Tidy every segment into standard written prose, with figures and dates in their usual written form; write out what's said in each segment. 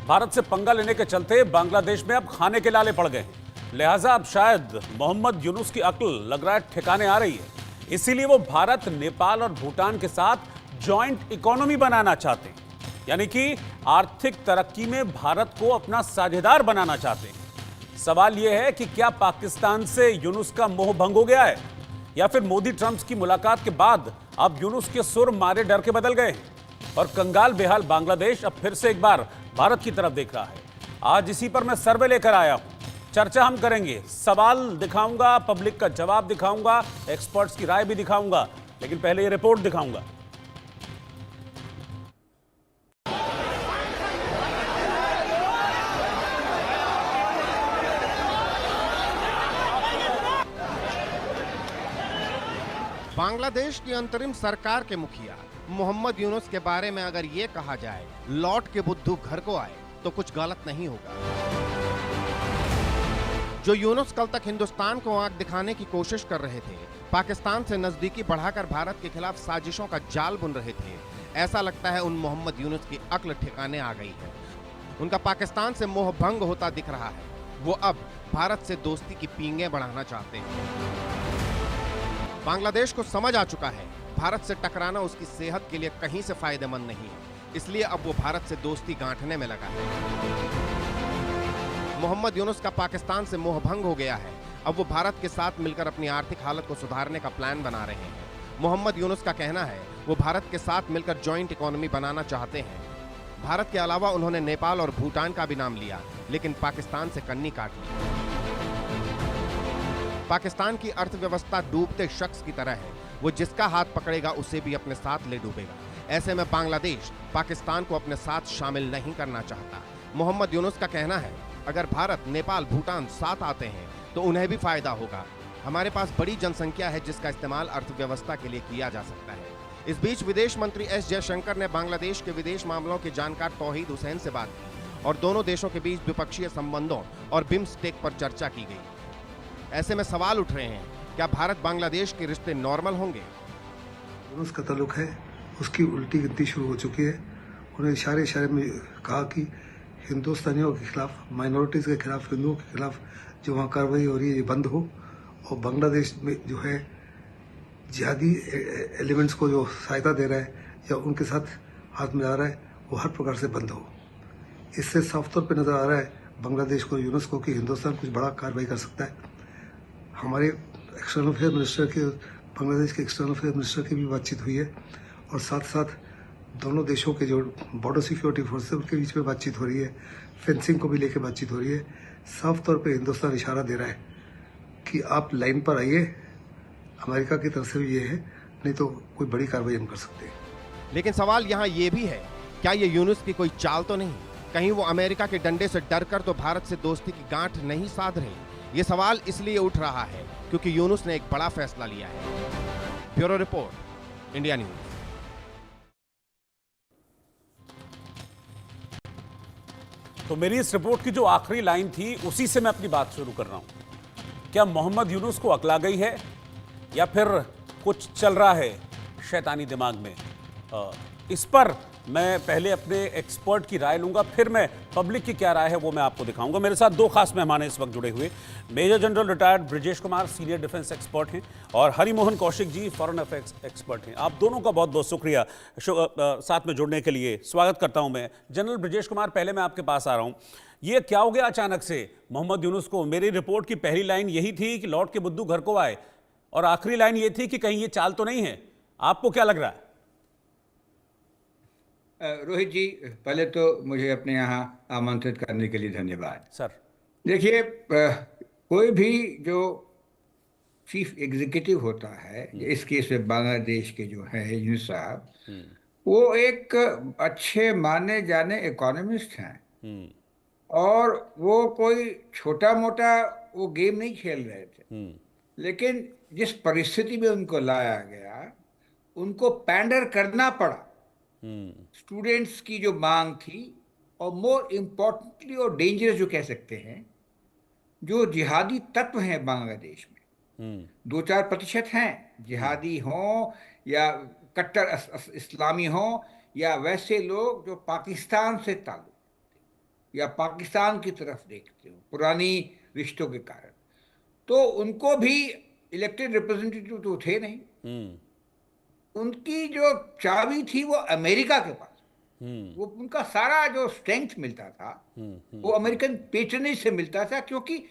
भारत से पंगा लेने के चलते बांग्लादेश में अब खाने के लाले पड़ गए हैं। लिहाजा अब शायद मोहम्मद यूनुस की अक्ल लग रहा है ठिकाने आ रही है। इसीलिए वो भारत, नेपाल और भूटान के साथ जॉइंट इकोनॉमी बनाना चाहते हैं, यानी कि आर्थिक तरक्की में भारत को अपना साझेदार बनाना चाहते हैं। सवाल यह है कि क्या पाकिस्तान से यूनुस का मोह भंग हो गया है, या फिर मोदी ट्रंप की मुलाकात के बाद अब यूनुस के सुर मारे डर के बदल गए हैं और कंगाल बेहाल बांग्लादेश अब फिर से एक बार भारत की तरफ देख रहा है। आज इसी पर मैं सर्वे लेकर आया हूं। चर्चा हम करेंगे, सवाल दिखाऊंगा, पब्लिक का जवाब दिखाऊंगा, एक्सपर्ट्स की राय भी दिखाऊंगा, लेकिन पहले ये रिपोर्ट दिखाऊंगा। बांग्लादेश की अंतरिम सरकार के मुखिया मोहम्मद यूनुस के बारे में अगर ये कहा जाए लौट के बुद्धू घर को आए तो कुछ गलत नहीं होगा। जो यूनुस कल तक हिंदुस्तान को आंख दिखाने की कोशिश कर रहे थे, पाकिस्तान से नजदीकी बढ़ाकर भारत के खिलाफ साजिशों का जाल बुन रहे थे, ऐसा लगता है उन मोहम्मद यूनुस की अक्ल ठिकाने आ गई है। उनका पाकिस्तान से मोह भंग होता दिख रहा है। वो अब भारत से दोस्ती की पींगे बढ़ाना चाहते हैं। बांग्लादेश को समझ आ चुका है भारत से टकराना उसकी सेहत के लिए कहीं से फायदेमंद नहीं है, इसलिए अब वो भारत से दोस्ती गांठने में लगा है। मोहम्मद यूनुस का पाकिस्तान से मोह भंग हो गया है। अब वो भारत के साथ मिलकर अपनी आर्थिक हालत को सुधारने का प्लान बना रहे हैं। मोहम्मद यूनुस का कहना है वो भारत के साथ मिलकर जॉइंट इकोनॉमी बनाना चाहते हैं। भारत के अलावा उन्होंने नेपाल और भूटान का भी नाम लिया, लेकिन पाकिस्तान से कन्नी काट ली। पाकिस्तान की अर्थव्यवस्था डूबते शख्स की तरह है, वो जिसका हाथ पकड़ेगा उसे भी अपने साथ ले डूबेगा। ऐसे में बांग्लादेश पाकिस्तान को अपने साथ शामिल नहीं करना चाहता। मोहम्मद यूनुस का कहना है अगर भारत, नेपाल, भूटान साथ आते हैं तो उन्हें भी फायदा होगा। हमारे पास बड़ी जनसंख्या है जिसका इस्तेमाल अर्थव्यवस्था के लिए किया जा सकता है। इस बीच विदेश मंत्री एस जयशंकर ने बांग्लादेश के विदेश मामलों के जानकार तौहीद हुसैन से बात की और दोनों देशों के बीच द्विपक्षीय संबंधों और बिम्स्टेक पर चर्चा की गई। ऐसे में सवाल उठ रहे हैं, क्या भारत बांग्लादेश के रिश्ते नॉर्मल होंगे? यूनुस का ताल्लुक है, उसकी उल्टी गिनती शुरू हो चुकी है। उन्हें इशारे में कहा कि हिंदुस्तानियों के खिलाफ, माइनॉरिटीज़ के खिलाफ, हिंदुओं के खिलाफ जो वहाँ कार्रवाई हो रही है ये बंद हो, और बांग्लादेश में जो है जिहादी एलिमेंट्स को जो सहायता दे रहा है या उनके साथ हाथ मिला रहा है वो हर प्रकार से बंद हो। इससे साफ तौर पर नजर आ रहा है बांग्लादेश को, यूनुस को, कि हिंदुस्तान कुछ बड़ा कार्रवाई कर सकता है। हमारे एक्सटर्नल अफेयर मिनिस्टर के, बांग्लादेश के एक्सटर्नल अफेयर मिनिस्टर की भी बातचीत हुई है, और साथ साथ दोनों देशों के जो बॉर्डर सिक्योरिटी फोर्स है उनके बीच में बातचीत हो रही है। फेंसिंग को भी लेकर बातचीत हो रही है। साफ तौर पे हिंदुस्तान इशारा दे रहा है कि आप लाइन पर आइए। अमेरिका की तरफ से भी ये है, नहीं तो कोई बड़ी कार्रवाई हम कर सकते हैं। लेकिन सवाल यहाँ ये भी है, क्या ये यूनुस की कोई चाल तो नहीं? कहीं वो अमेरिका के डंडे से डरकर तो भारत से दोस्ती की गांठ नहीं साध रहे? ये सवाल इसलिए उठ रहा है क्योंकि यूनुस ने एक बड़ा फैसला लिया है। Bureau report, India news. तो मेरी इस रिपोर्ट की जो आखिरी लाइन थी उसी से मैं अपनी बात शुरू कर रहा हूं। क्या मोहम्मद यूनुस को अकल आ गई है, या फिर कुछ चल रहा है शैतानी दिमाग में? इस पर मैं पहले अपने एक्सपर्ट की राय लूंगा, फिर मैं पब्लिक की क्या राय है वो मैं आपको दिखाऊंगा। मेरे साथ दो खास मेहमान हैं इस वक्त जुड़े हुए। Major general retired Brijesh Kumar senior defence expert हैं, और Harimohan Kaushik ji foreign affairs expert हैं। आप दोनों का बहुत बहुत शुक्रिया साथ में जुड़ने के लिए। स्वागत करता हूं मैं। जनरल ब्रिजेश कुमार, पहले मैं आपके पास आ रहा हूं। ये क्या हो गया अचानक से मोहम्मद यूनुस को? मेरी रिपोर्ट की पहली लाइन यही थी कि लौट के बुद्धू घर को आए, और आखिरी लाइन ये थी कि कहीं ये चाल तो नहीं है। आपको क्या लग रहा है? रोहित जी, पहले तो मुझे अपने यहाँ आमंत्रित करने के लिए धन्यवाद। सर देखिए, कोई भी जो चीफ एग्जीक्यूटिव होता है, इस केस में बांग्लादेश के जो है यूनुस साहब, वो एक अच्छे माने जाने इकोनॉमिस्ट हैं, और वो कोई छोटा मोटा वो गेम नहीं खेल रहे थे। लेकिन जिस परिस्थिति में उनको लाया गया, उनको पैंडर करना पड़ा स्टूडेंट्स की जो मांग थी, और मोर इम्पोर्टेंटली और डेंजरस जो कह सकते हैं, जो जिहादी तत्व हैं बांग्लादेश में, 2-4% हैं जिहादी हों या कट्टर इस्लामी हों, या वैसे लोग जो पाकिस्तान से ताल्लुक, या पाकिस्तान की तरफ देखते हो पुरानी रिश्तों के कारण, तो उनको भी इलेक्टेड रिप्रेजेंटेटिव तो थे नहीं। उनकी जो चाबी थी वो अमेरिका के पास, वो उनका सारा जो स्ट्रेंथ मिलता था वो अमेरिकन पेट्रनेज से मिलता था, क्योंकि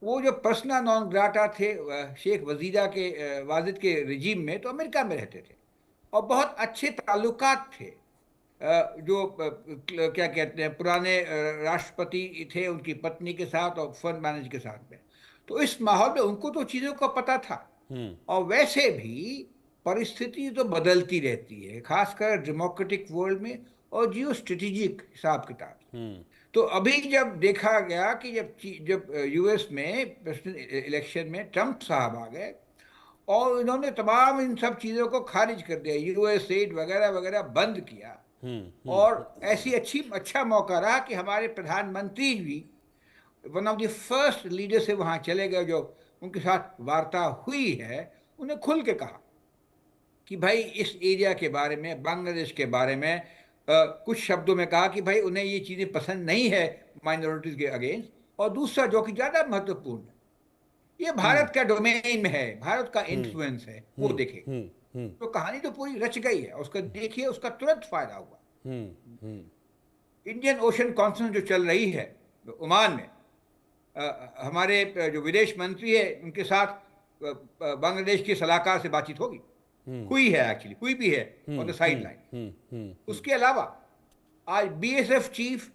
वो जो पर्सना नॉन ग्राटा थे शेख वजीदा के वाजिद के रिजीम में, तो अमेरिका में रहते थे और बहुत अच्छे ताल्लुकात थे। जो क्या कहते हैं पुराने राष्ट्रपति थे उनकी पत्नी के साथ और फंड मैनेजर के साथ में, तो इस माहौल में उनको तो चीज़ों का पता था। और वैसे भी परिस्थिति तो बदलती रहती है, खासकर डेमोक्रेटिक वर्ल्ड में और जियो स्ट्रेटेजिक हिसाब किताब। तो अभी जब देखा गया कि जब यूएस में प्रेसिडेंट इलेक्शन में ट्रंप साहब आ गए और इन्होंने तमाम इन सब चीज़ों को खारिज कर दिया, यूएस एड वगैरह वगैरह बंद किया, और ऐसी अच्छा मौका रहा कि हमारे प्रधानमंत्री भी one of the first leader से वहाँ चले गए, जो उनके साथ वार्ता हुई है, उन्हें खुल के कहा कि भाई इस एरिया के बारे में, बांग्लादेश के बारे में कुछ शब्दों में कहा कि भाई उन्हें ये चीज़ें पसंद नहीं है माइनॉरिटीज़ के अगेंस्ट, और दूसरा जो कि ज़्यादा महत्वपूर्ण है, ये भारत का डोमेन में है, भारत का इन्फ्लुएंस है, वो देखे। तो कहानी तो पूरी रच गई है, उसका देखिए, उसका तुरंत फायदा हुआ। इंडियन ओशन कॉन्फ्रेंस जो चल रही है ओमान में, हमारे जो विदेश मंत्री है उनके साथ बांग्लादेश के सलाहकार से बातचीफ होगी, हुई है, एक्चुअली हुई भी है ऑन द साइड लाइन। उसके अलावा आज बीएसएफ चीफ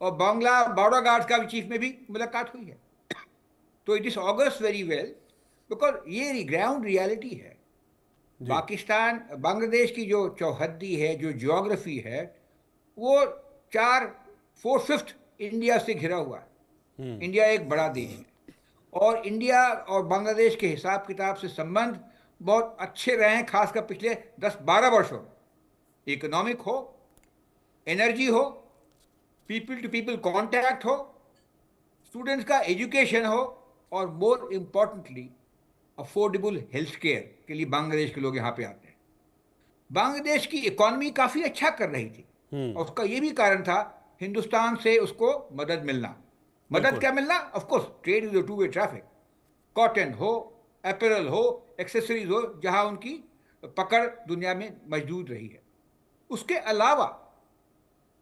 और बांग्ला बॉर्डर गार्ड्स का भी चीफ में भी मुलाकात हुई है। तो it is August very well, because ये ग्राउंड रियलिटी है। पाकिस्तान बांग्लादेश की जो चौहद्दी है, जो ज्योग्राफी है, वो 4/5 इंडिया से घिरा हुआ है। इंडिया एक बड़ा देश है और इंडिया और बांग्लादेश के हिसाब किताब से संबंध बहुत अच्छे रहे हैं, खासकर पिछले 10-12 वर्षों में। इकोनॉमिक हो, एनर्जी हो, पीपल टू पीपल कांटेक्ट हो, स्टूडेंट्स का एजुकेशन हो, और more importantly affordable health care के लिए बांग्लादेश के लोग यहाँ पे आते हैं। बांग्लादेश की इकोनॉमी काफ़ी अच्छा कर रही थी और उसका ये भी कारण था हिंदुस्तान से उसको मदद मिलना। मदद क्या मिलना? Of course trade is a two way traffic. Cotton हो, अपैरल हो, एक्सेसरीज हो, जहाँ उनकी पकड़ दुनिया में मौजूद रही है। उसके अलावा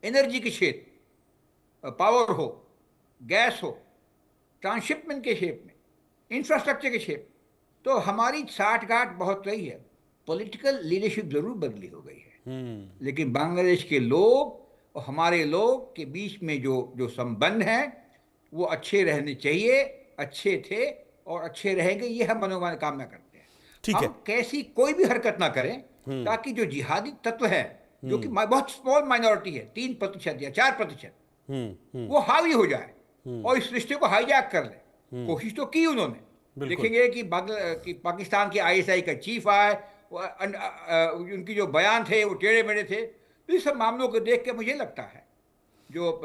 एनर्जी के क्षेत्र, पावर हो, गैस हो, ट्रांसशिपमेंट के क्षेत्र में, इंफ्रास्ट्रक्चर के क्षेत्र, तो हमारी साठगांठ बहुत रही है। पॉलिटिकल लीडरशिप जरूर बदली हो गई है, लेकिन बांग्लादेश के लोग और हमारे लोग के बीच में जो संबंध हैं वो अच्छे रहने चाहिए, अच्छे थे और अच्छे रहेंगे, ये हम मनोकामना करते हैं। ठीक है। हम कैसी कोई भी हरकत ना करें ताकि जो जिहादी तत्व है, जो कि बहुत स्मॉल माइनॉरिटी है, 3% या 4%, वो हावी हो जाए और इस रिश्ते को हाईजैक कर ले। कोशिश तो की उन्होंने। देखेंगे कि पाकिस्तान के आईएसआई का चीफ आए, उनकी जो बयान थे वो टेढ़े मेढ़े थे। तो इस सब मामलों को देख के मुझे लगता है जो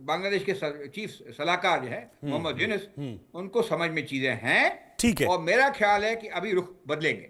बांग्लादेश के चीफ सलाहकार जो है मोहम्मद यूनुस, उनको समझ में चीजें हैं। ठीक है। और मेरा ख्याल है कि अभी रुख बदलेंगे।